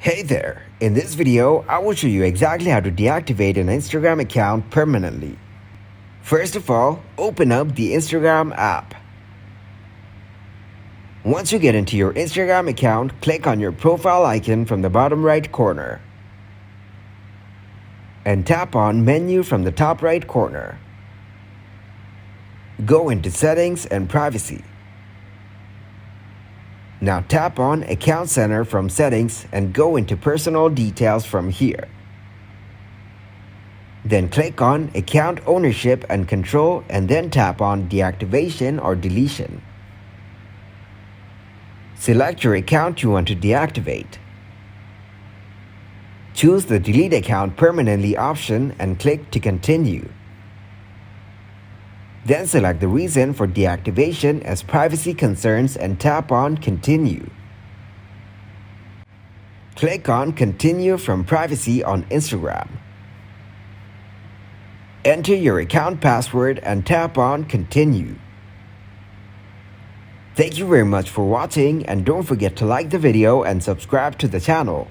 Hey there! In this video, I will show you exactly how to deactivate an Instagram account permanently. First of all, open up the Instagram app. Once you get into your Instagram account, click on your profile icon from the bottom right corner and tap on Menu from the top right corner. Go into Settings and Privacy. Now tap on Account Center from Settings and go into Personal Details from here. Then click on Account Ownership and Control and then tap on Deactivation or Deletion. Select your account you want to deactivate. Choose the Delete Account Permanently option and click to continue. Then select the reason for deactivation as privacy concerns and tap on Continue. Click on Continue from Privacy on Instagram. Enter your account password and tap on Continue. Thank you very much for watching and don't forget to like the video and subscribe to the channel.